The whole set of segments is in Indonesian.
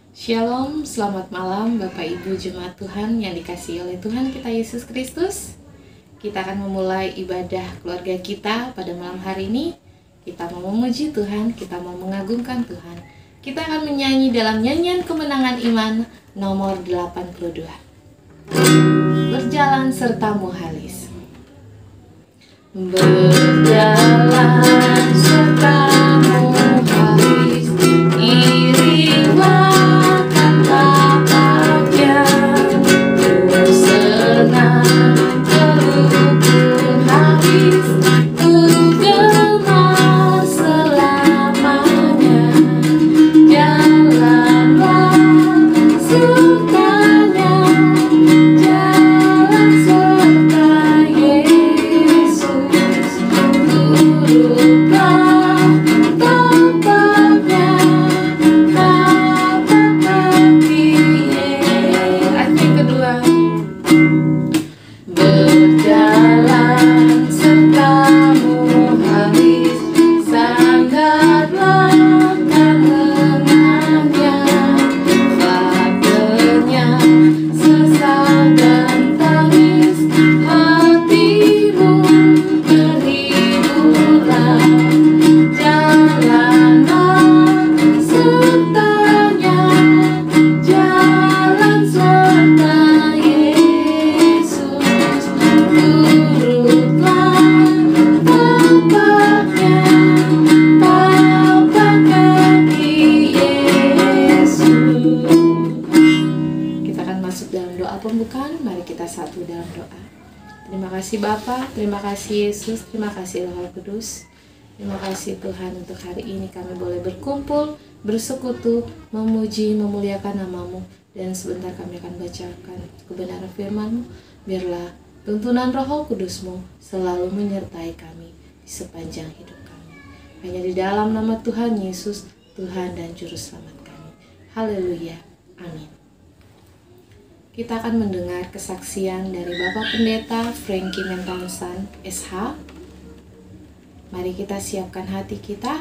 Shalom, selamat malam Bapak Ibu Jemaat Tuhan yang dikasihi oleh Tuhan kita Yesus Kristus. Kita akan memulai ibadah keluarga kita pada malam hari ini. Kita mau memuji Tuhan, kita mau mengagungkan Tuhan. Kita akan menyanyi dalam nyanyian kemenangan iman nomor 82. Berjalan sertamu halis. Berjalan sertamu halis, iringlah tapaknya, bersenang terhubung habis, tergemar selamanya. Jalanlah sertanya, jalan serta Yesus, turutlah tapaknya, tapak kaki Yesus. Ayat yang kedua. Berjalan sertamu halis, sandarlah tangannya, fakirnya sesak dan tangis, hatimu berhiburlah. Jalanlah sertanya, jalan serta Yesus, turutlah tapaknya, tapak kaki Yesus. Kita akan masuk dalam doa pembukaan. Mari kita satu dalam doa. Terima kasih Bapa, terima kasih Yesus, terima kasih Roh Kudus. Terima kasih Tuhan untuk hari ini kami boleh berkumpul, bersekutu, memuji, memuliakan nama-Mu. Dan sebentar kami akan bacakan kebenaran firman-Mu. Biarlah tuntunan Roh Kudus-Mu selalu menyertai kami di sepanjang hidup kami. Hanya di dalam nama Tuhan Yesus, Tuhan dan Juru Selamat kami. Haleluya. Amin. Kita akan mendengar kesaksian dari Bapak Pendeta Frankie Mentamsan SH. Mari kita siapkan hati kita.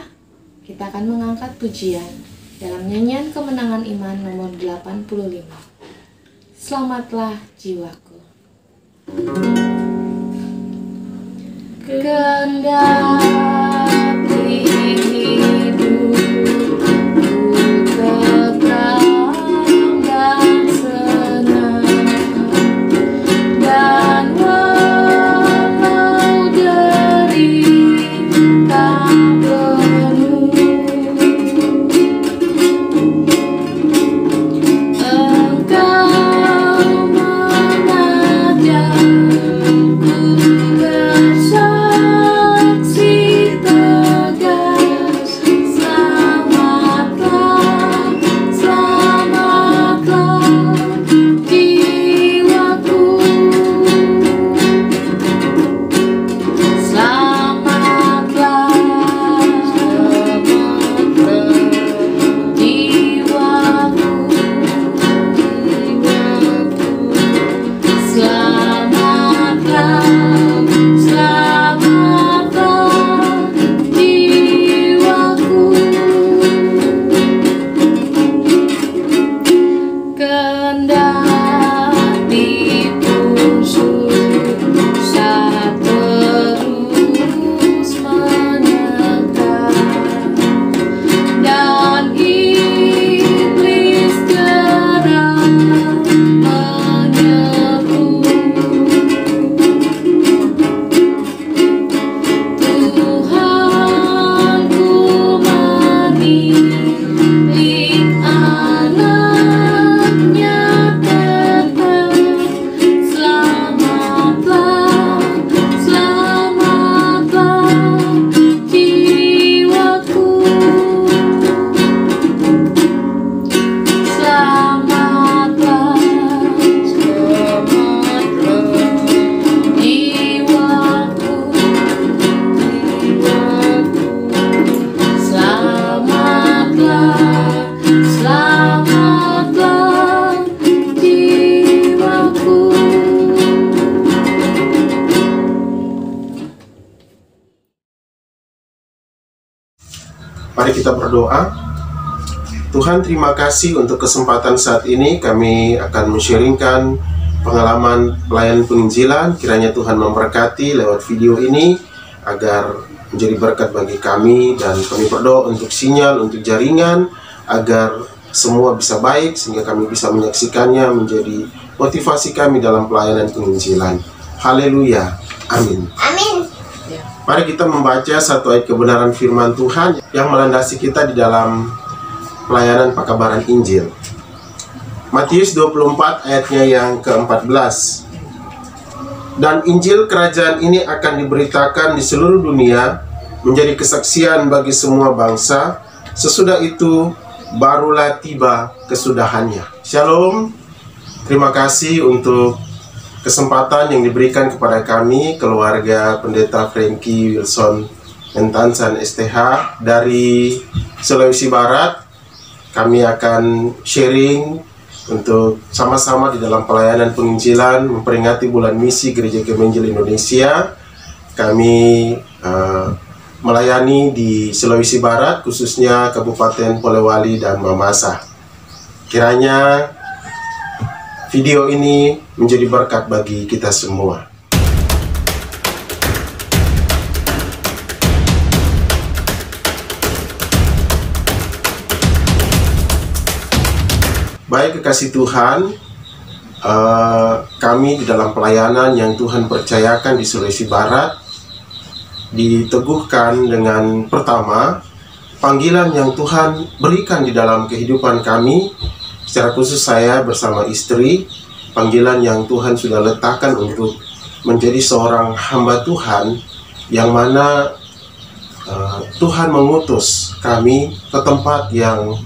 Kita akan mengangkat pujian dalam nyanyian kemenangan iman nomor 85. Selamatlah jiwaku. Kendati hidupku tentram dan senang, dan walau derita penuh, Engkau mengajarku bersaksi tegas. Selamatlah, selamatlah jiwaku. Selamatlah, selamatlah jiwaku. Selamatlah, selamatlah jiwaku. Kendati pun susah terus menekan, dan iblis kerap menyeru, Tuhanku menilik anaknya tetap. Selamatlah, selamatlah jiwaku. Selamatlah, selamatlah jiwaku. Selamatlah, selamatlah jiwaku. Mari kita berdoa. Tuhan, terima kasih untuk kesempatan saat ini. Kami akan men-sharingkan pengalaman pelayanan penginjilan. Kiranya Tuhan memberkati lewat video ini agar menjadi berkat bagi kami, dan kami berdoa untuk sinyal, untuk jaringan, agar semua bisa baik sehingga kami bisa menyaksikannya menjadi motivasi kami dalam pelayanan penginjilan. Haleluya. Amin. Amin. Mari kita membaca satu ayat kebenaran firman Tuhan yang melandasi kita di dalam pelayanan pekabaran Injil. Matius 24 ayatnya yang ke-14. Dan Injil kerajaan ini akan diberitakan di seluruh dunia menjadi kesaksian bagi semua bangsa. Sesudah itu barulah tiba kesudahannya. Shalom. Terima kasih untuk kesempatan yang diberikan kepada kami, keluarga Pendeta Frankie Wilson Mentansan STH dari Sulawesi Barat. Kami akan sharing untuk sama-sama di dalam pelayanan penginjilan memperingati bulan misi Gereja Kemenjil Indonesia. Kami melayani di Sulawesi Barat, khususnya Kabupaten Polewali dan Mamasa. Kiranya video ini menjadi berkat bagi kita semua. Baik kekasih Tuhan, kami di dalam pelayanan yang Tuhan percayakan di Sulawesi Barat diteguhkan dengan pertama, panggilan yang Tuhan berikan di dalam kehidupan kami, secara khusus saya bersama istri, panggilan yang Tuhan sudah letakkan untuk menjadi seorang hamba Tuhan, yang mana Tuhan mengutus kami ke tempat yang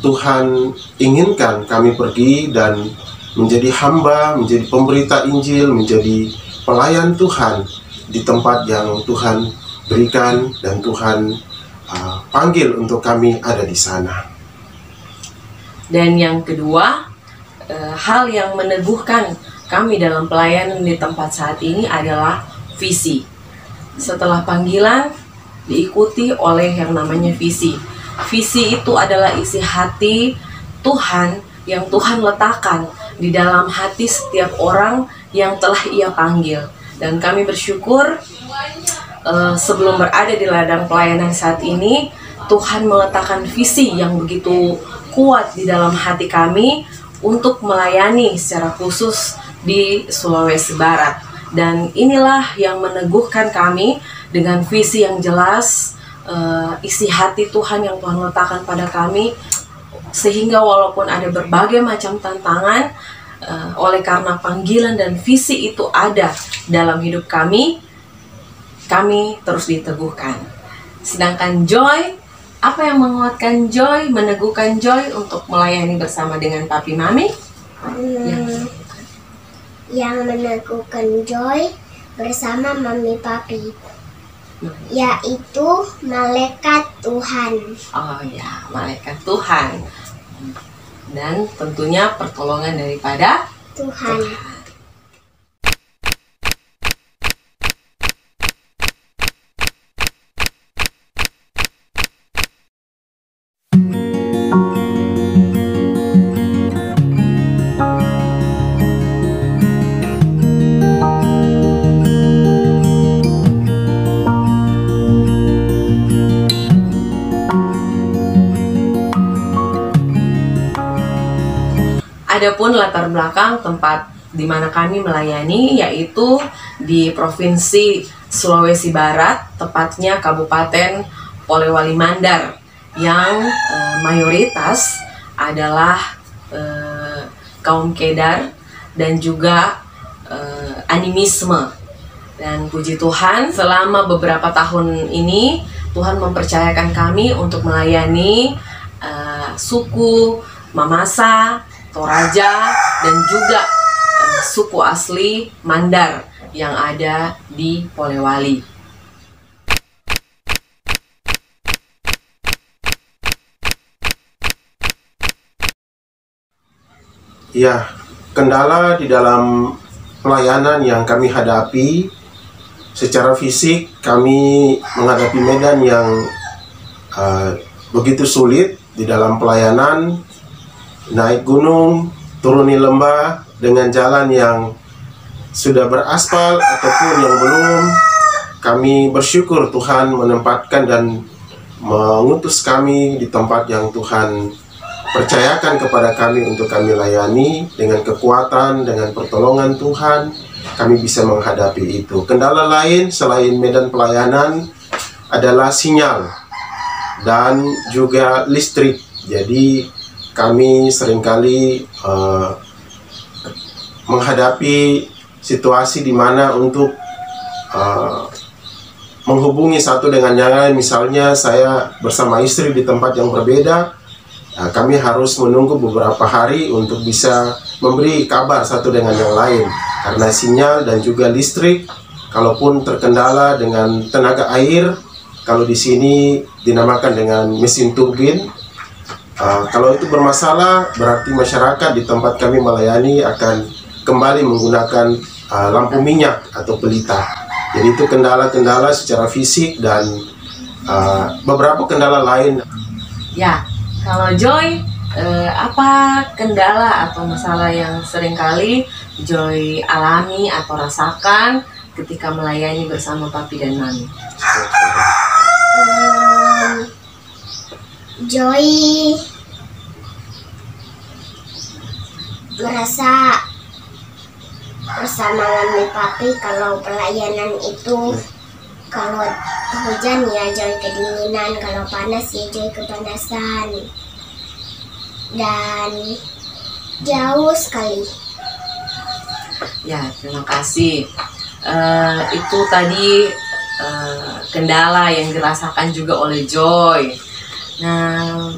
Tuhan inginkan kami pergi dan menjadi hamba, menjadi pemberita Injil, menjadi pelayan Tuhan di tempat yang Tuhan berikan dan Tuhan panggil untuk kami ada di sana. Dan yang kedua, hal yang meneguhkan kami dalam pelayanan di tempat saat ini adalah visi. Setelah panggilan diikuti oleh yang namanya visi. Visi itu adalah isi hati Tuhan yang Tuhan letakkan di dalam hati setiap orang yang telah Ia panggil. Dan kami bersyukur sebelum berada di ladang pelayanan saat ini, Tuhan meletakkan visi yang begitu kuat di dalam hati kami untuk melayani secara khusus di Sulawesi Barat. Dan inilah yang meneguhkan kami dengan visi yang jelas, isi hati Tuhan yang Tuhan letakkan pada kami, sehingga walaupun ada berbagai macam tantangan, oleh karena panggilan dan visi itu ada dalam hidup kami terus diteguhkan. Sedangkan Joy, apa yang menguatkan Joy, meneguhkan Joy untuk melayani bersama dengan Papi Mami? Yang meneguhkan Joy bersama Mami Papi, yaitu malaikat Tuhan. Oh ya, malaikat Tuhan. Dan tentunya pertolongan daripada Tuhan. Adapun latar belakang tempat di mana kami melayani yaitu di Provinsi Sulawesi Barat, tepatnya Kabupaten Polewali Mandar, yang mayoritas adalah kaum Kedar dan juga animisme. Dan puji Tuhan, selama beberapa tahun ini Tuhan mempercayakan kami untuk melayani suku Mamasa, Toraja, dan juga suku asli Mandar yang ada di Polewali. Ya, kendala di dalam pelayanan yang kami hadapi, secara fisik kami menghadapi medan yang begitu sulit di dalam pelayanan, naik gunung, turuni lembah dengan jalan yang sudah beraspal ataupun yang belum. Kami bersyukur Tuhan menempatkan dan mengutus kami di tempat yang Tuhan percayakan kepada kami untuk kami layani. Dengan kekuatan, dengan pertolongan Tuhan, kami bisa menghadapi itu. Kendala lain selain medan pelayanan adalah sinyal dan juga listrik. Jadi kami seringkali menghadapi situasi di mana untuk menghubungi satu dengan yang lain. Misalnya saya bersama istri di tempat yang berbeda, kami harus menunggu beberapa hari untuk bisa memberi kabar satu dengan yang lain karena sinyal dan juga listrik. Kalaupun terkendala dengan tenaga air, kalau di sini dinamakan dengan mesin turbin, kalau itu bermasalah, berarti masyarakat di tempat kami melayani akan kembali menggunakan lampu minyak atau pelita. Jadi itu kendala-kendala secara fisik dan beberapa kendala lain. Ya, kalau Joy, apa kendala atau masalah yang seringkali Joy alami atau rasakan ketika melayani bersama Papi dan Mami? Joy merasa bersama Mami Papi kalau pelayanan itu, kalau hujan ya Joy kedinginan, kalau panas ya Joy kepanasan, dan jauh sekali. Ya, terima kasih. Itu tadi kendala yang dirasakan juga oleh Joy. Nah,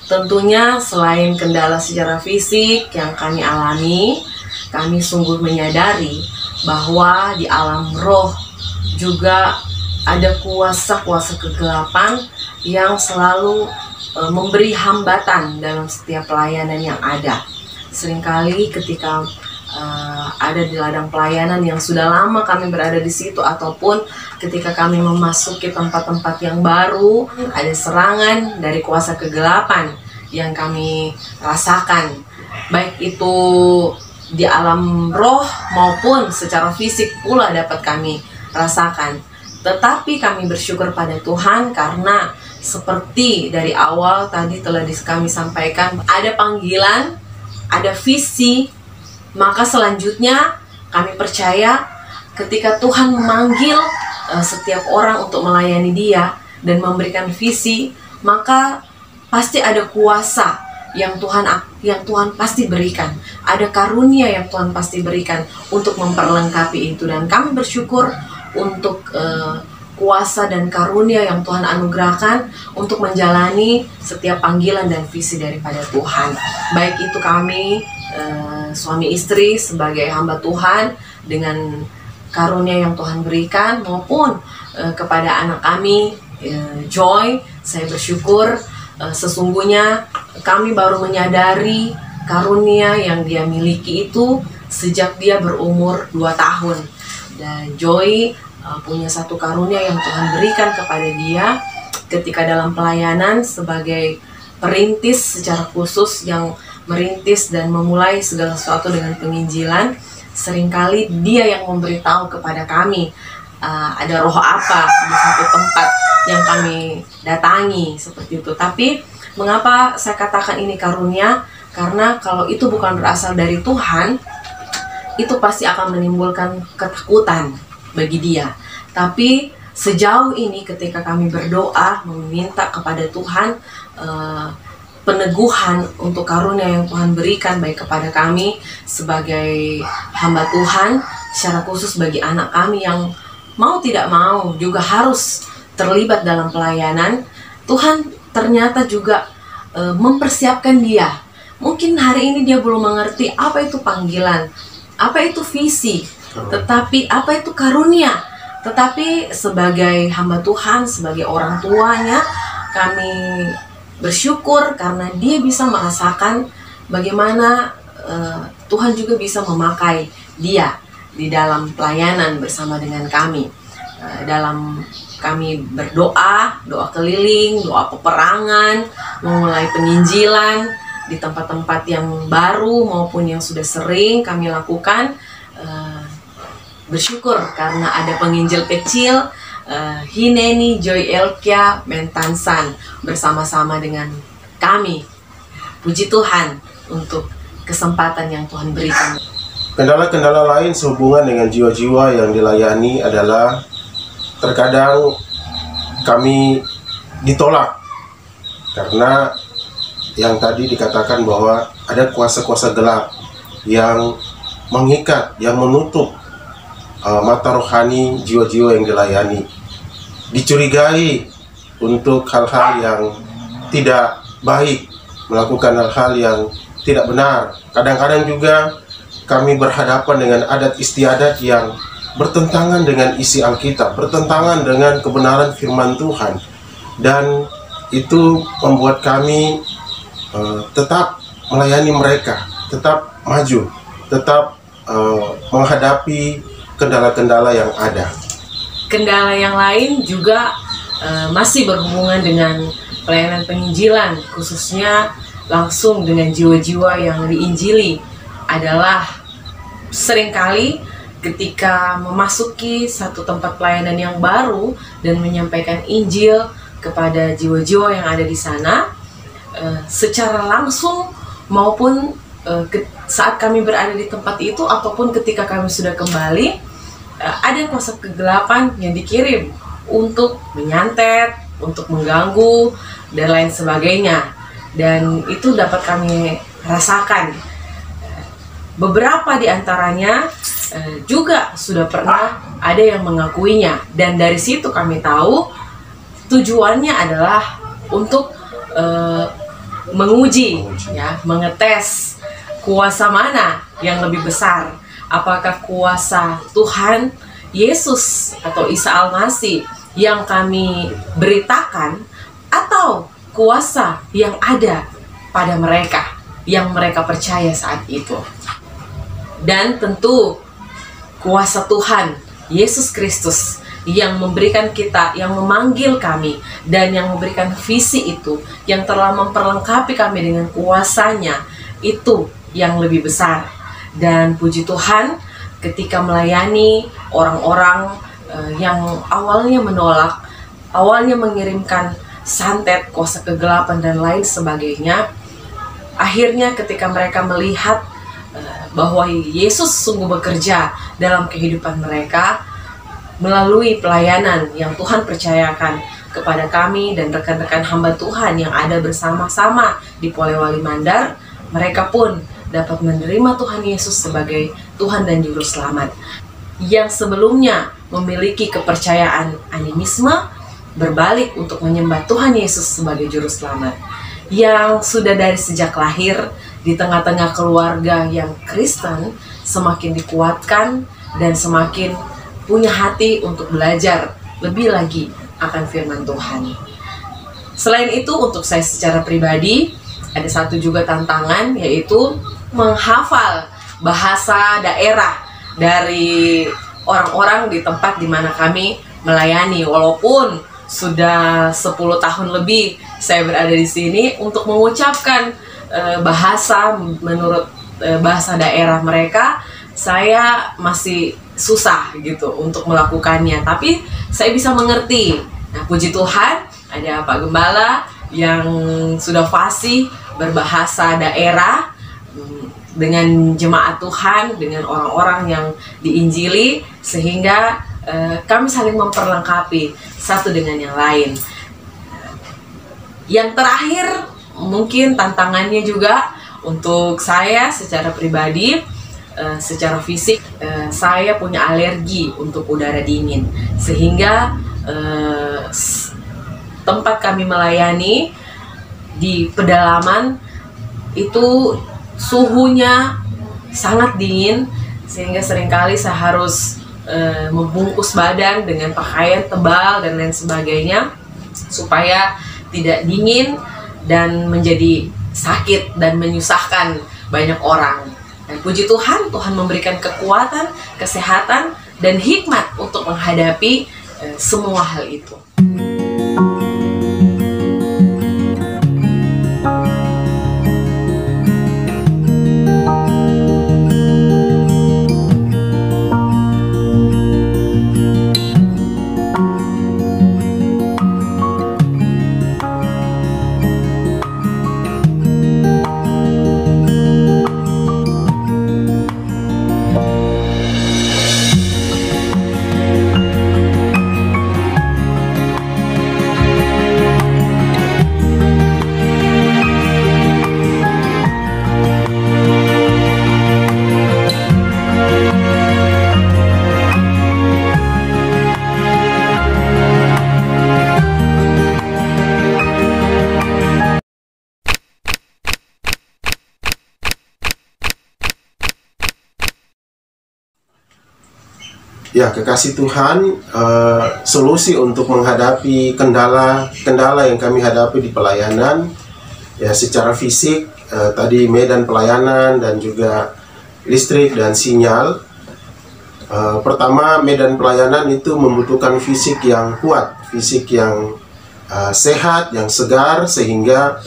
tentunya selain kendala secara fisik yang kami alami, kami sungguh menyadari bahwa di alam roh juga ada kuasa-kuasa kegelapan yang selalu memberi hambatan dalam setiap pelayanan yang ada. Seringkali ketika ada di ladang pelayanan yang sudah lama kami berada di situ, ataupun ketika kami memasuki tempat-tempat yang baru, ada serangan dari kuasa kegelapan yang kami rasakan, baik itu di alam roh maupun secara fisik pula dapat kami rasakan. Tetapi kami bersyukur pada Tuhan karena seperti dari awal tadi telah kami sampaikan, ada panggilan, ada visi. Maka selanjutnya kami percaya ketika Tuhan memanggil setiap orang untuk melayani Dia dan memberikan visi, maka pasti ada kuasa yang Tuhan pasti berikan, ada karunia yang Tuhan pasti berikan untuk memperlengkapi itu. Dan kami bersyukur untuk kuasa dan karunia yang Tuhan anugerahkan untuk menjalani setiap panggilan dan visi daripada Tuhan. Baik itu kami suami istri sebagai hamba Tuhan dengan karunia yang Tuhan berikan, maupun kepada anak kami Joy. Saya bersyukur sesungguhnya kami baru menyadari karunia yang dia miliki itu sejak dia berumur 2 tahun. Dan Joy punya satu karunia yang Tuhan berikan kepada dia ketika dalam pelayanan sebagai perintis secara khusus yang merintis dan memulai segala sesuatu dengan penginjilan. Seringkali dia yang memberitahu kepada kami ada roh apa di satu tempat yang kami datangi, seperti itu. Tapi mengapa saya katakan ini karunia? Karena kalau itu bukan berasal dari Tuhan, itu pasti akan menimbulkan ketakutan bagi dia. Tapi sejauh ini ketika kami berdoa meminta kepada Tuhan peneguhan untuk karunia yang Tuhan berikan baik kepada kami sebagai hamba Tuhan, secara khusus bagi anak kami yang mau tidak mau juga harus terlibat dalam pelayanan, Tuhan ternyata juga mempersiapkan dia. Mungkin hari ini dia belum mengerti apa itu panggilan, apa itu visi, tetapi apa itu karunia. Tetapi sebagai hamba Tuhan, sebagai orang tuanya, kami bersyukur karena dia bisa merasakan bagaimana Tuhan juga bisa memakai dia di dalam pelayanan bersama dengan kami dalam kami berdoa, doa keliling, doa peperangan, memulai penginjilan di tempat-tempat yang baru maupun yang sudah sering kami lakukan. Bersyukur karena ada penginjil kecil, Hineni Joy Elkia Mentansan bersama-sama dengan kami. Puji Tuhan untuk kesempatan yang Tuhan berikan. Kendala-kendala lain sehubungan dengan jiwa-jiwa yang dilayani adalah terkadang kami ditolak karena yang tadi dikatakan bahwa ada kuasa-kuasa gelap yang mengikat, yang menutup mata rohani jiwa-jiwa yang dilayani. Dicurigai untuk hal-hal yang tidak baik, melakukan hal-hal yang tidak benar. Kadang-kadang juga kami berhadapan dengan adat istiadat yang bertentangan dengan isi Alkitab, bertentangan dengan kebenaran firman Tuhan, dan itu membuat kami tetap melayani mereka, tetap maju, tetap menghadapi kendala-kendala yang ada. Kendala yang lain juga masih berhubungan dengan pelayanan penginjilan, khususnya langsung dengan jiwa-jiwa yang diinjili, adalah seringkali ketika memasuki satu tempat pelayanan yang baru dan menyampaikan Injil kepada jiwa-jiwa yang ada di sana, secara langsung maupun saat kami berada di tempat itu ataupun ketika kami sudah kembali, ada kuasa kegelapan yang dikirim untuk menyantet, untuk mengganggu, dan lain sebagainya. Dan itu dapat kami rasakan. Beberapa di antaranya juga sudah pernah ada yang mengakuinya, dan dari situ kami tahu tujuannya adalah untuk menguji, ya, mengetes kuasa mana yang lebih besar. Apakah kuasa Tuhan Yesus atau Isa Al-Masih yang kami beritakan, atau kuasa yang ada pada mereka yang mereka percaya saat itu. Dan tentu kuasa Tuhan Yesus Kristus yang memberikan kita, yang memanggil kami, dan yang memberikan visi itu, yang telah memperlengkapi kami dengan kuasanya, itu yang lebih besar. Dan puji Tuhan, ketika melayani orang-orang yang awalnya menolak, awalnya mengirimkan santet, kuasa kegelapan, dan lain sebagainya, akhirnya ketika mereka melihat bahwa Yesus sungguh bekerja dalam kehidupan mereka melalui pelayanan yang Tuhan percayakan kepada kami dan rekan-rekan hamba Tuhan yang ada bersama-sama di Polewali Mandar, mereka pun dapat menerima Tuhan Yesus sebagai Tuhan dan Juru Selamat. Yang sebelumnya memiliki kepercayaan animisme, berbalik untuk menyembah Tuhan Yesus sebagai Juru Selamat. Yang sudah dari sejak lahir di tengah-tengah keluarga yang Kristen, semakin dikuatkan dan semakin punya hati untuk belajar lebih lagi akan firman Tuhan. Selain itu, untuk saya secara pribadi, ada satu juga tantangan, yaitu menghafal bahasa daerah dari orang-orang di tempat di mana kami melayani. Walaupun sudah 10 tahun lebih saya berada di sini, untuk mengucapkan bahasa menurut bahasa daerah mereka, saya masih susah gitu untuk melakukannya. Tapi saya bisa mengerti. Nah, puji Tuhan, ada Pak Gembala yang sudah fasih berbahasa daerah dengan jemaat Tuhan, dengan orang-orang yang diinjili, sehingga kami saling memperlengkapi satu dengan yang lain. Yang terakhir, mungkin tantangannya juga untuk saya secara pribadi, secara fisik, saya punya alergi untuk udara dingin, sehingga tempat kami melayani di pedalaman itu suhunya sangat dingin, sehingga seringkali saya harus membungkus badan dengan pakaian tebal dan lain sebagainya supaya tidak dingin dan menjadi sakit dan menyusahkan banyak orang. Dan puji Tuhan, Tuhan memberikan kekuatan, kesehatan, dan hikmat untuk menghadapi semua hal itu. Ya, kekasih Tuhan, solusi untuk menghadapi kendala yang kami hadapi di pelayanan, ya secara fisik, tadi medan pelayanan dan juga listrik dan sinyal. Pertama, medan pelayanan itu membutuhkan fisik yang kuat, fisik yang sehat, yang segar, sehingga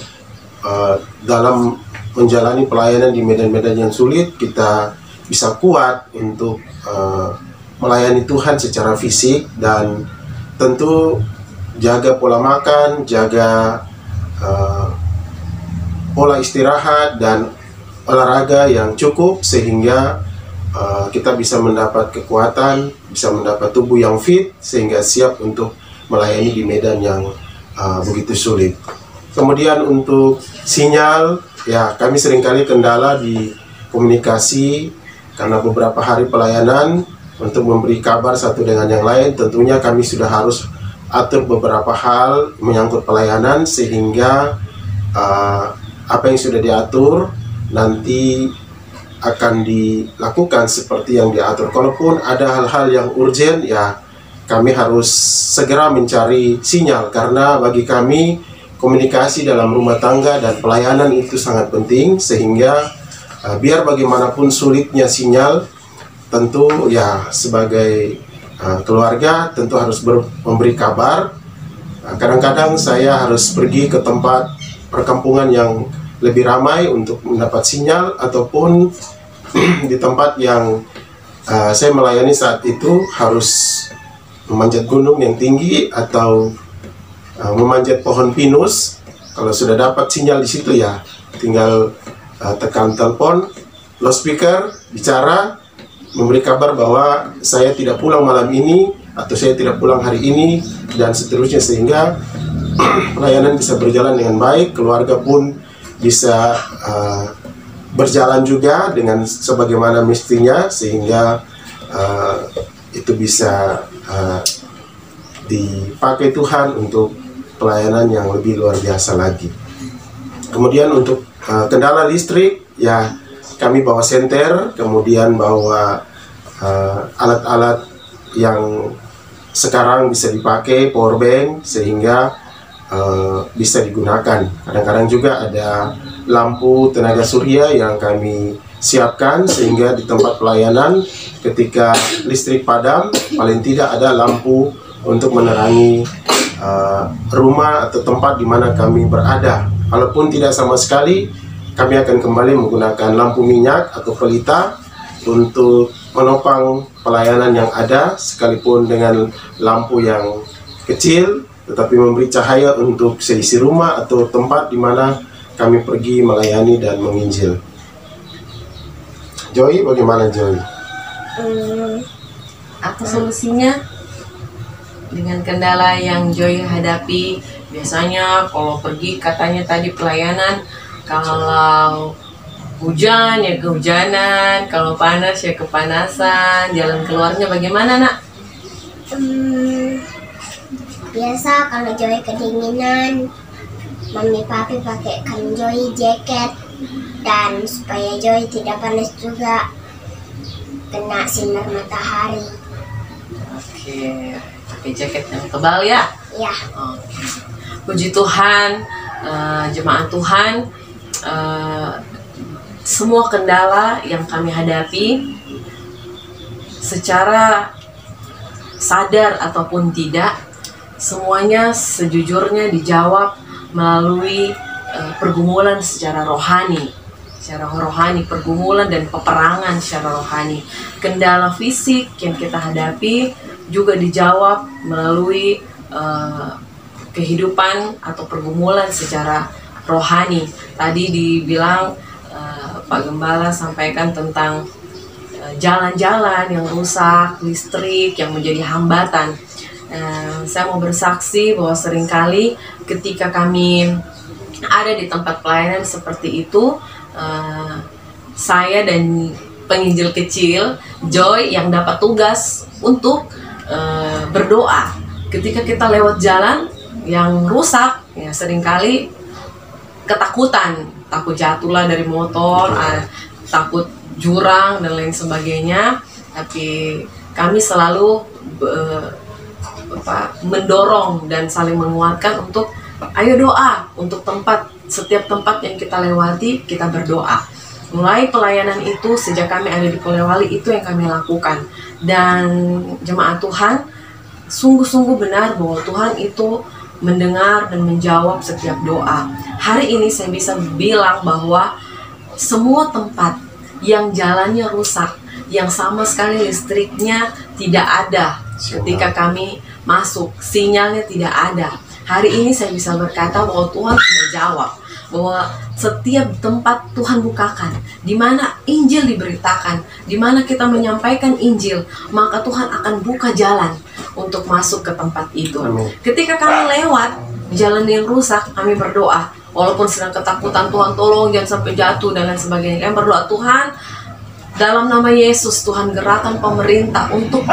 dalam menjalani pelayanan di medan-medan yang sulit, kita bisa kuat untuk melayani Tuhan secara fisik, dan tentu jaga pola makan, jaga pola istirahat dan olahraga yang cukup, sehingga kita bisa mendapat kekuatan, bisa mendapat tubuh yang fit, sehingga siap untuk melayani di medan yang begitu sulit. Kemudian untuk sinyal, ya kami seringkali kendala di komunikasi karena beberapa hari pelayanan. Untuk memberi kabar satu dengan yang lain, tentunya kami sudah harus atur beberapa hal menyangkut pelayanan, sehingga apa yang sudah diatur nanti akan dilakukan seperti yang diatur. Kalaupun ada hal-hal yang urgent, ya kami harus segera mencari sinyal, karena bagi kami komunikasi dalam rumah tangga dan pelayanan itu sangat penting, sehingga biar bagaimanapun sulitnya sinyal, tentu ya sebagai keluarga tentu harus memberi kabar. Kadang-kadang saya harus pergi ke tempat perkampungan yang lebih ramai untuk mendapat sinyal, ataupun di tempat yang saya melayani saat itu harus memanjat gunung yang tinggi atau memanjat pohon pinus. Kalau sudah dapat sinyal di situ, ya tinggal tekan telepon, loudspeaker, bicara, memberi kabar bahwa saya tidak pulang malam ini atau saya tidak pulang hari ini, dan seterusnya, sehingga pelayanan bisa berjalan dengan baik, keluarga pun bisa berjalan juga dengan sebagaimana mestinya, sehingga itu bisa dipakai Tuhan untuk pelayanan yang lebih luar biasa lagi. Kemudian untuk kendala listrik, ya kami bawa senter, kemudian bawa alat-alat yang sekarang bisa dipakai, power bank, sehingga bisa digunakan. Kadang-kadang juga ada lampu tenaga surya yang kami siapkan, sehingga di tempat pelayanan ketika listrik padam, paling tidak ada lampu untuk menerangi rumah atau tempat di mana kami berada. Walaupun tidak sama sekali, kami akan kembali menggunakan lampu minyak atau pelita untuk menopang pelayanan yang ada, sekalipun dengan lampu yang kecil, tetapi memberi cahaya untuk seisi rumah atau tempat di mana kami pergi melayani dan menginjil. Joy, bagaimana Joy? Apa solusinya dengan kendala yang Joy hadapi? Biasanya kalau pergi, katanya tadi pelayanan, kalau hujan ya kehujanan, kalau panas ya kepanasan. Jalan keluarnya bagaimana, Nak? Biasa kalau Joy kedinginan, Mami Papi pakaikan Joy jaket, dan supaya Joy tidak panas juga kena sinar matahari. Oke, pakai jaket yang tebal ya? Ya. Oke. Puji Tuhan, jemaat Tuhan, semua kendala yang kami hadapi secara sadar ataupun tidak, semuanya sejujurnya dijawab melalui pergumulan secara rohani, pergumulan dan peperangan secara rohani. Kendala fisik yang kita hadapi juga dijawab melalui kehidupan atau pergumulan secara rohani. Tadi dibilang Pak Gembala sampaikan tentang jalan-jalan yang rusak, listrik yang menjadi hambatan. Saya mau bersaksi bahwa seringkali ketika kami ada di tempat pelayanan seperti itu, saya dan penginjil kecil Joy yang dapat tugas untuk berdoa. Ketika kita lewat jalan yang rusak, ya seringkali ketakutan, takut jatuhlah dari motor, takut jurang dan lain sebagainya. Tapi kami selalu mendorong dan saling menguatkan untuk ayo doa untuk setiap tempat yang kita lewati, kita berdoa. Mulai pelayanan itu, sejak kami ada di Polewali, itu yang kami lakukan. Dan jemaat Tuhan, sungguh-sungguh benar bahwa Tuhan itu mendengar dan menjawab setiap doa. Hari ini saya bisa bilang bahwa semua tempat yang jalannya rusak, yang sama sekali listriknya tidak ada ketika kami masuk, sinyalnya tidak ada. Hari ini saya bisa berkata bahwa Tuhan sudah jawab, bahwa setiap tempat Tuhan bukakan, di mana Injil diberitakan, di mana kita menyampaikan Injil, maka Tuhan akan buka jalan untuk masuk ke tempat itu. Amin. Ketika kami lewat jalan yang rusak, kami berdoa, walaupun sedang ketakutan, Tuhan tolong jangan sampai jatuh dan lain sebagainya. Kami berdoa, Tuhan dalam nama Yesus, Tuhan gerakan pemerintah untuk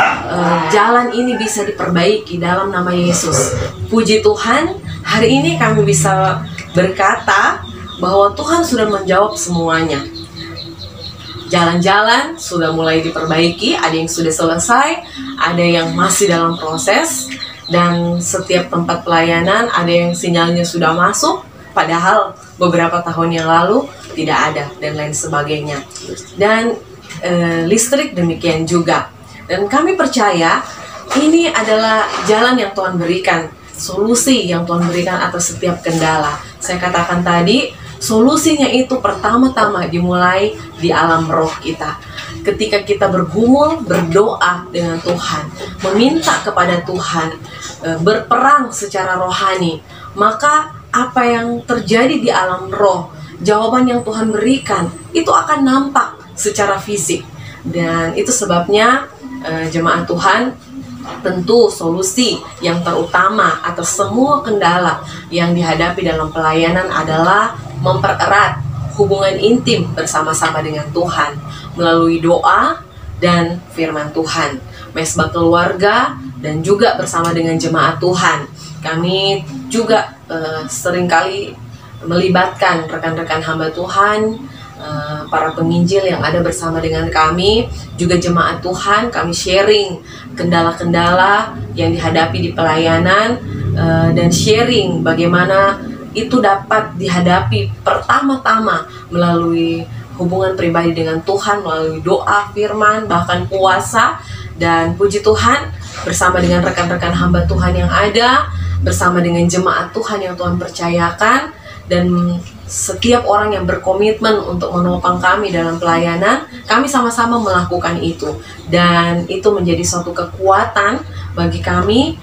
jalan ini bisa diperbaiki dalam nama Yesus. Puji Tuhan, hari ini kami bisa berkata bahwa Tuhan sudah menjawab semuanya. Jalan-jalan sudah mulai diperbaiki, ada yang sudah selesai, ada yang masih dalam proses, dan setiap tempat pelayanan ada yang sinyalnya sudah masuk, padahal beberapa tahun yang lalu tidak ada, dan lain sebagainya. Dan listrik demikian juga. Dan kami percaya ini adalah jalan yang Tuhan berikan, solusi yang Tuhan berikan atas setiap kendala. Saya katakan tadi, solusinya itu pertama-tama dimulai di alam roh kita. Ketika kita bergumul, berdoa dengan Tuhan, meminta kepada Tuhan, berperang secara rohani, maka apa yang terjadi di alam roh, jawaban yang Tuhan berikan, itu akan nampak secara fisik. Dan itu sebabnya jemaat Tuhan, tentu solusi yang terutama atas semua kendala yang dihadapi dalam pelayanan adalah mempererat hubungan intim bersama-sama dengan Tuhan melalui doa dan firman Tuhan, mesbah keluarga, dan juga bersama dengan jemaat Tuhan. Kami juga seringkali melibatkan rekan-rekan hamba Tuhan, para penginjil yang ada bersama dengan kami, juga jemaat Tuhan. Kami sharing kendala-kendala yang dihadapi di pelayanan, dan sharing bagaimana itu dapat dihadapi pertama-tama melalui hubungan pribadi dengan Tuhan, melalui doa, firman, bahkan puasa. Dan puji Tuhan, bersama dengan rekan-rekan hamba Tuhan yang ada, bersama dengan jemaat Tuhan yang Tuhan percayakan, dan setiap orang yang berkomitmen untuk menopang kami dalam pelayanan, kami sama-sama melakukan itu. Dan itu menjadi suatu kekuatan bagi kami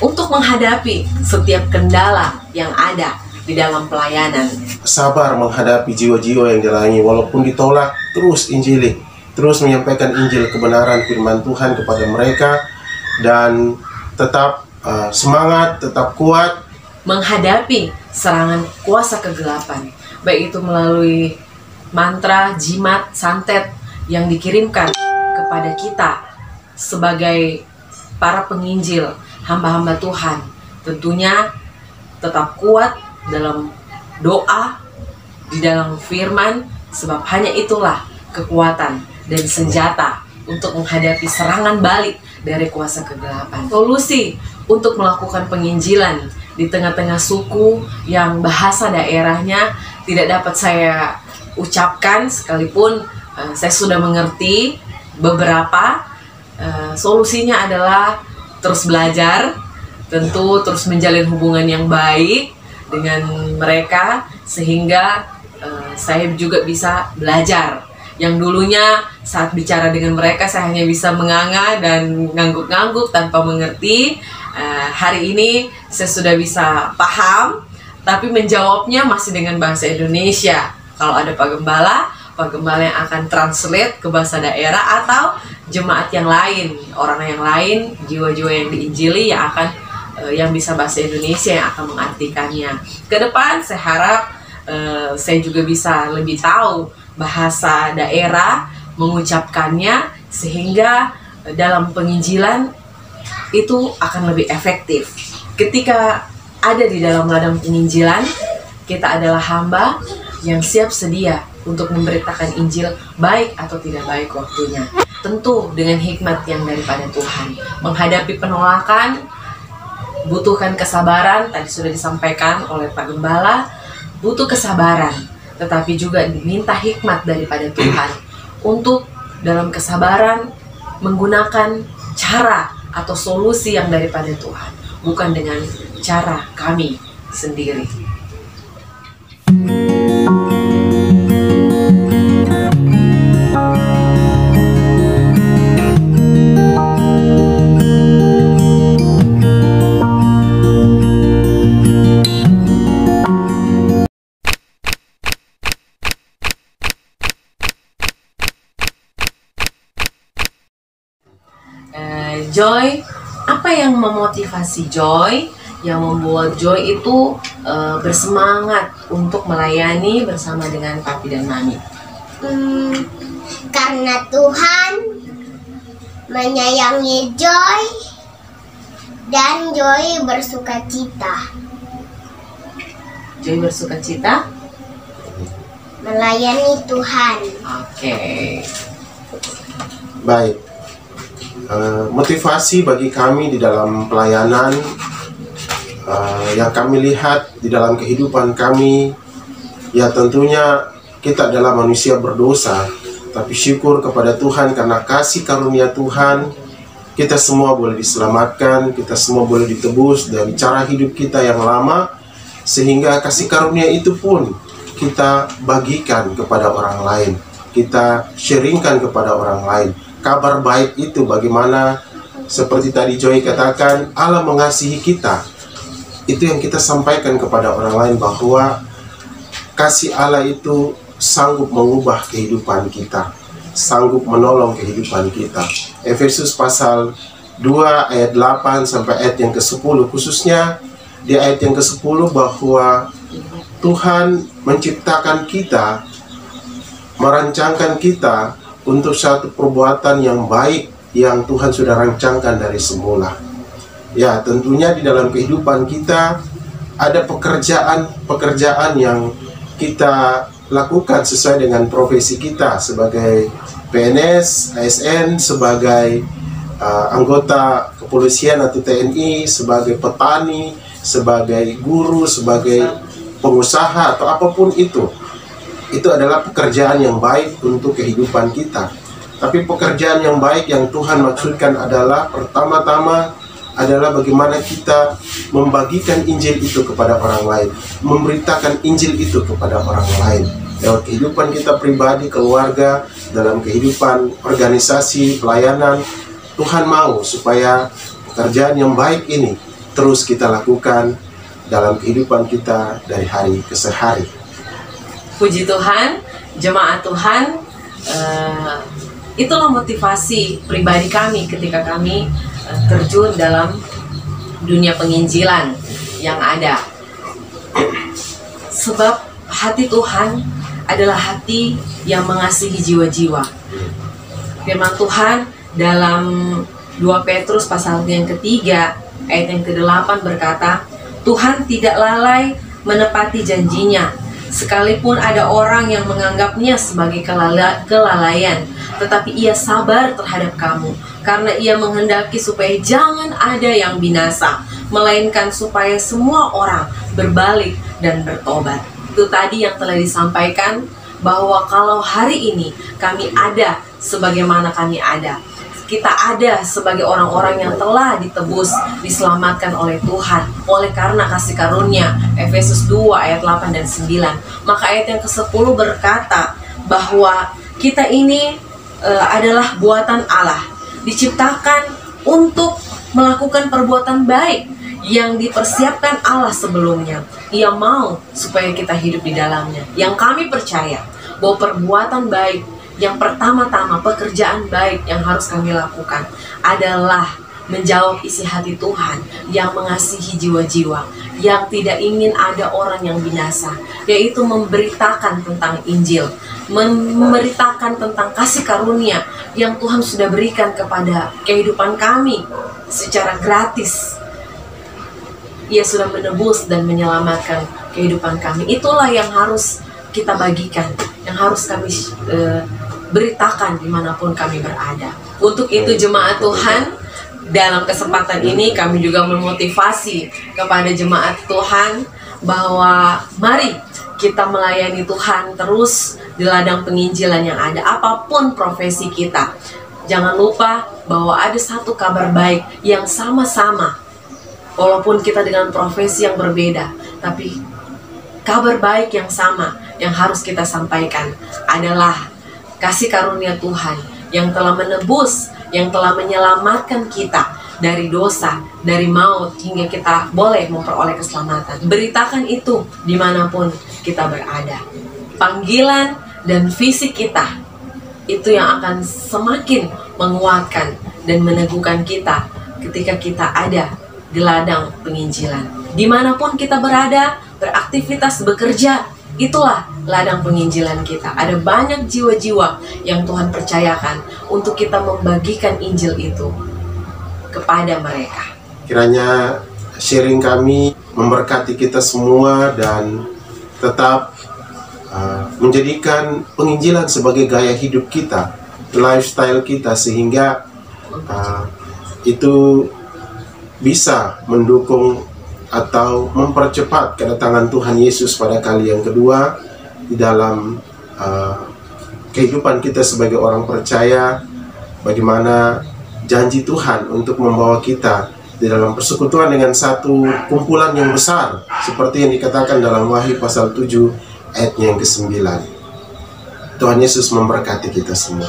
untuk menghadapi setiap kendala yang ada di dalam pelayanan. Sabar menghadapi jiwa-jiwa yang dilangi, walaupun ditolak, terus injili, terus menyampaikan Injil kebenaran firman Tuhan kepada mereka, dan tetap semangat, tetap kuat menghadapi serangan kuasa kegelapan, baik itu melalui mantra, jimat, santet yang dikirimkan kepada kita sebagai para penginjil, hamba-hamba Tuhan. Tentunya tetap kuat dalam doa, di dalam firman, sebab hanya itulah kekuatan dan senjata untuk menghadapi serangan balik dari kuasa kegelapan. Solusi untuk melakukan penginjilan di tengah-tengah suku yang bahasa daerahnya tidak dapat saya ucapkan, sekalipun saya sudah mengerti beberapa. Solusinya adalah terus belajar, tentu terus menjalin hubungan yang baik dengan mereka, sehingga saya juga bisa belajar. Yang dulunya saat bicara dengan mereka saya hanya bisa menganga dan ngangguk-ngangguk tanpa mengerti. Hari ini saya sudah bisa paham, tapi menjawabnya masih dengan bahasa Indonesia. Kalau ada Pak Gembala yang akan translate ke bahasa daerah, atau jemaat yang lain, orang yang lain, jiwa-jiwa yang diinjili yang akan yang bisa bahasa Indonesia yang akan mengartikannya. Ke depan saya harap saya juga bisa lebih tahu bahasa daerah, mengucapkannya, sehingga dalam penginjilan itu akan lebih efektif. Ketika ada di dalam ladang penginjilan, kita adalah hamba yang siap sedia untuk memberitakan Injil, baik atau tidak baik waktunya. Tentu dengan hikmat yang daripada Tuhan. Menghadapi penolakan butuhkan kesabaran, tadi sudah disampaikan oleh Pak Gembala, butuh kesabaran, tetapi juga diminta hikmat daripada Tuhan untuk dalam kesabaran menggunakan cara atau solusi yang daripada Tuhan, bukan dengan cara kami sendiri. Joy, apa yang memotivasi Joy, yang membuat Joy itu bersemangat untuk melayani bersama dengan Papi dan Mami? Karena Tuhan menyayangi Joy dan Joy bersukacita. Joy bersukacita melayani Tuhan. Oke. Baik. Motivasi bagi kami di dalam pelayanan yang kami lihat di dalam kehidupan kami, ya tentunya kita adalah manusia berdosa, tapi syukur kepada Tuhan karena kasih karunia Tuhan kita semua boleh diselamatkan, kita semua boleh ditebus dari cara hidup kita yang lama, sehingga kasih karunia itu pun kita bagikan kepada orang lain, kita sharingkan kepada orang lain. Kabar baik itu bagaimana, seperti tadi Joy katakan, Allah mengasihi kita. Itu yang kita sampaikan kepada orang lain, bahwa kasih Allah itu sanggup mengubah kehidupan kita, sanggup menolong kehidupan kita. Efesus pasal 2 ayat 8 sampai ayat yang ke-10, khususnya di ayat yang ke-10, bahwa Tuhan menciptakan kita, merancangkan kita untuk satu perbuatan yang baik yang Tuhan sudah rancangkan dari semula. Ya, tentunya di dalam kehidupan kita ada pekerjaan yang kita lakukan sesuai dengan profesi kita sebagai PNS, ASN, sebagai anggota kepolisian atau TNI, sebagai petani, sebagai guru, sebagai pengusaha atau apapun itu. Itu adalah pekerjaan yang baik untuk kehidupan kita. Tapi pekerjaan yang baik yang Tuhan maksudkan adalah, pertama-tama adalah bagaimana kita membagikan Injil itu kepada orang lain, memberitakan Injil itu kepada orang lain. Lewat kehidupan kita pribadi, keluarga, dalam kehidupan organisasi, pelayanan, Tuhan mau supaya pekerjaan yang baik ini terus kita lakukan dalam kehidupan kita dari hari ke hari. Puji Tuhan, jemaat Tuhan, itulah motivasi pribadi kami ketika kami terjun dalam dunia penginjilan yang ada. Sebab hati Tuhan adalah hati yang mengasihi jiwa-jiwa. Firman Tuhan dalam 2 Petrus pasal yang ketiga ayat yang ke-8 berkata, Tuhan tidak lalai menepati janjinya, sekalipun ada orang yang menganggapnya sebagai kelalaian, tetapi ia sabar terhadap kamu, karena ia menghendaki supaya jangan ada yang binasa, melainkan supaya semua orang berbalik dan bertobat. Itu tadi yang telah disampaikan, bahwa kalau hari ini kami ada sebagaimana kami ada, kita ada sebagai orang-orang yang telah ditebus, diselamatkan oleh Tuhan oleh karena kasih karunia. Efesus 2 ayat 8 dan 9. Maka ayat yang ke-10 berkata bahwa kita ini adalah buatan Allah, diciptakan untuk melakukan perbuatan baik yang dipersiapkan Allah sebelumnya. Ia mau supaya kita hidup di dalamnya. Yang kami percaya bahwa perbuatan baik yang pertama-tama, pekerjaan baik yang harus kami lakukan adalah menjawab isi hati Tuhan yang mengasihi jiwa-jiwa, yang tidak ingin ada orang yang binasa, yaitu memberitakan tentang Injil, memberitakan tentang kasih karunia yang Tuhan sudah berikan kepada kehidupan kami secara gratis. Ia sudah menebus dan menyelamatkan kehidupan kami. Itulah yang harus kita bagikan, yang harus kami beritakan dimanapun kami berada. Untuk itu jemaat Tuhan, dalam kesempatan ini kami juga memotivasi kepada jemaat Tuhan bahwa mari kita melayani Tuhan terus di ladang penginjilan yang ada, apapun profesi kita. Jangan lupa bahwa ada satu kabar baik yang sama-sama, walaupun kita dengan profesi yang berbeda, tapi kabar baik yang sama yang harus kita sampaikan adalah kasih karunia Tuhan yang telah menebus, yang telah menyelamatkan kita dari dosa, dari maut, hingga kita boleh memperoleh keselamatan. Beritakan itu dimanapun kita berada. Panggilan dan visi kita itu yang akan semakin menguatkan dan meneguhkan kita ketika kita ada di ladang penginjilan. Dimanapun kita berada, beraktivitas, bekerja, itulah ladang penginjilan kita. Ada banyak jiwa-jiwa yang Tuhan percayakan untuk kita membagikan Injil itu kepada mereka. Kiranya sharing kami memberkati kita semua dan tetap menjadikan penginjilan sebagai gaya hidup kita, lifestyle kita, sehingga itu bisa mendukung atau mempercepat kedatangan Tuhan Yesus pada kali yang kedua di dalam kehidupan kita sebagai orang percaya. Bagaimana janji Tuhan untuk membawa kita di dalam persekutuan dengan satu kumpulan yang besar, seperti yang dikatakan dalam Wahyu pasal 7 ayatnya yang ke-9. Tuhan Yesus memberkati kita semua.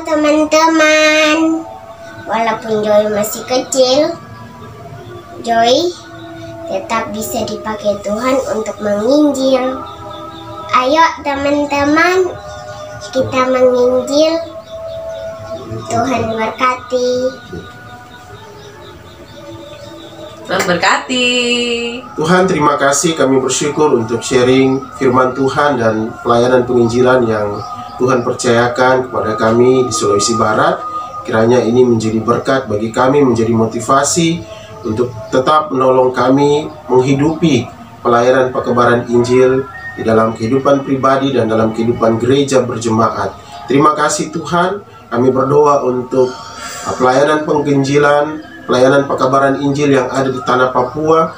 Teman-teman, walaupun Joy masih kecil, Joy tetap bisa dipakai Tuhan untuk menginjil. Ayo teman-teman, kita menginjil. Tuhan berkati. Tuhan berkati. Tuhan, terima kasih, kami bersyukur untuk sharing firman Tuhan dan pelayanan penginjilan yang Tuhan percayakan kepada kami di Sulawesi Barat. Kiranya ini menjadi berkat bagi kami, menjadi motivasi untuk tetap menolong kami menghidupi pelayanan pekebaran Injil di dalam kehidupan pribadi dan dalam kehidupan gereja berjemaat. Terima kasih Tuhan, kami berdoa untuk pelayanan penginjilan, pelayanan pekebaran Injil yang ada di tanah Papua.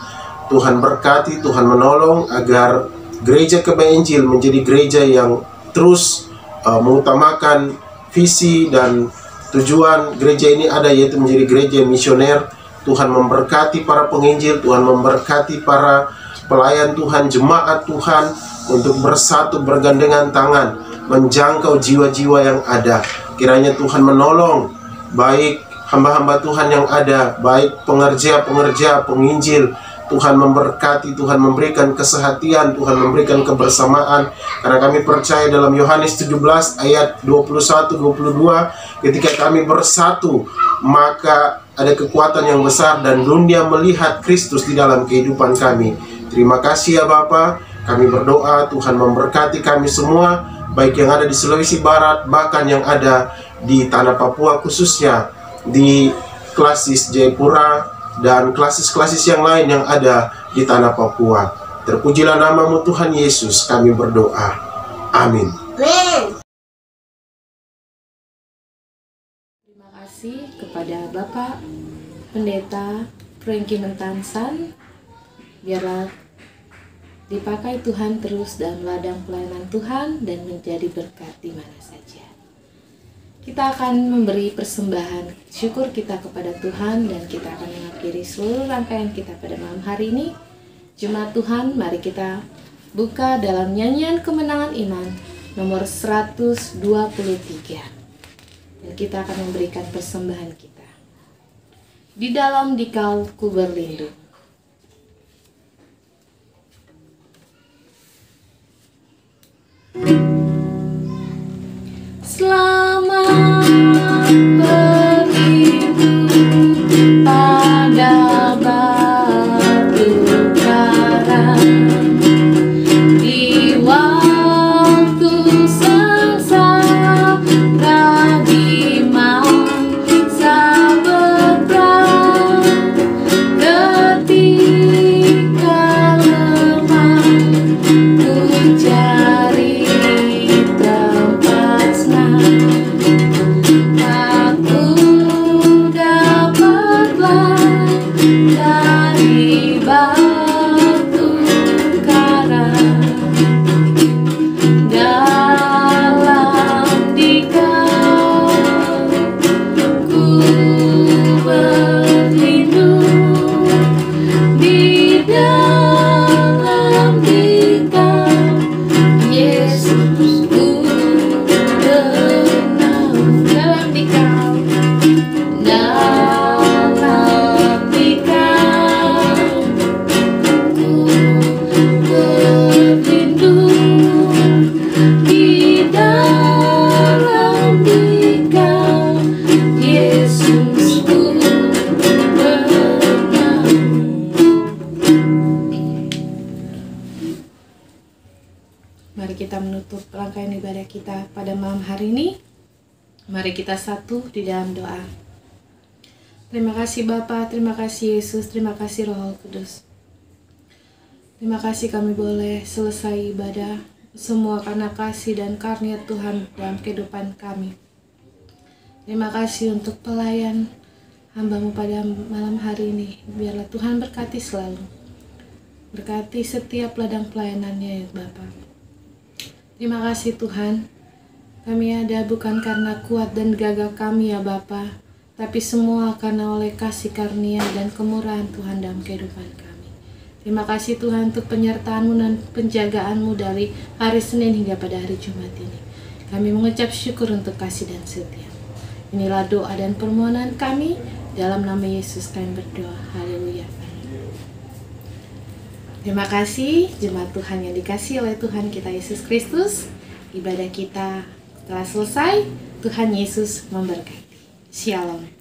Tuhan berkati, Tuhan menolong agar gereja Kebaya Injil menjadi gereja yang terus mengutamakan visi dan tujuan gereja ini ada, yaitu menjadi gereja misioner. Tuhan memberkati para penginjil, Tuhan memberkati para pelayan Tuhan, jemaat Tuhan, untuk bersatu bergandengan tangan menjangkau jiwa-jiwa yang ada. Kiranya Tuhan menolong baik hamba-hamba Tuhan yang ada, baik pengerja-pengerja, penginjil. Tuhan memberkati, Tuhan memberikan kesehatan, Tuhan memberikan kebersamaan. Karena kami percaya dalam Yohanes 17 ayat 21-22, ketika kami bersatu, maka ada kekuatan yang besar dan dunia melihat Kristus di dalam kehidupan kami. Terima kasih ya Bapa. Kami berdoa Tuhan memberkati kami semua, baik yang ada di Sulawesi Barat, bahkan yang ada di tanah Papua, khususnya di Klasis Jayapura dan klasis-klasis yang lain yang ada di tanah Papua. Terpujilah namamu Tuhan Yesus, kami berdoa. Amin. kepada Bapak Pendeta Franky Mentansan, biarlah dipakai Tuhan terus dalam ladang pelayanan Tuhan dan menjadi berkat di mana saja. Kita akan memberi persembahan syukur kita kepada Tuhan dan kita akan mengakhiri seluruh rangkaian kita pada malam hari ini. Jemaat Tuhan, mari kita buka dalam nyanyian kemenangan iman nomor 123. Dan kita akan memberikan persembahan kita. Di dalam Dikau ku berlindung. Selamat berlindung pada batu karang di waktu sengsara di masa berperang, ketika lemah ku cari tempat senang. Aku dapatlah dari batu karang, dalam Dikau ku berlindung, di dalam Dikau Yesus ku bernaung. Dalam Dikau, dalam Dikau ku berlindung, di dalam Dikau Yesus ku bernaung. Mari kita menutup rangkaian ibadah kita pada malam hari ini. Mari kita satu di dalam doa. Terima kasih Bapa, terima kasih Yesus, terima kasih Roh Kudus. Terima kasih kami boleh selesai ibadah semua karena kasih dan karunia Tuhan dalam kehidupan kami. Terima kasih untuk pelayan hamba-Mu pada malam hari ini. Biarlah Tuhan berkati selalu. Berkati setiap ladang pelayanannya ya Bapa. Terima kasih Tuhan. Kami ada bukan karena kuat dan gagah kami ya Bapa, tapi semua karena oleh kasih karunia dan kemurahan Tuhan dalam kehidupan kami. Terima kasih Tuhan untuk penyertaan-Mu dan penjagaan-Mu dari hari Senin hingga pada hari Jumat ini. Kami mengucap syukur untuk kasih dan setia. Inilah doa dan permohonan kami, dalam nama Yesus kami berdoa. Haleluya. Terima kasih jemaat Tuhan yang dikasihi oleh Tuhan kita Yesus Kristus. Ibadah kita telah selesai. Tuhan Yesus memberkati. Shalom.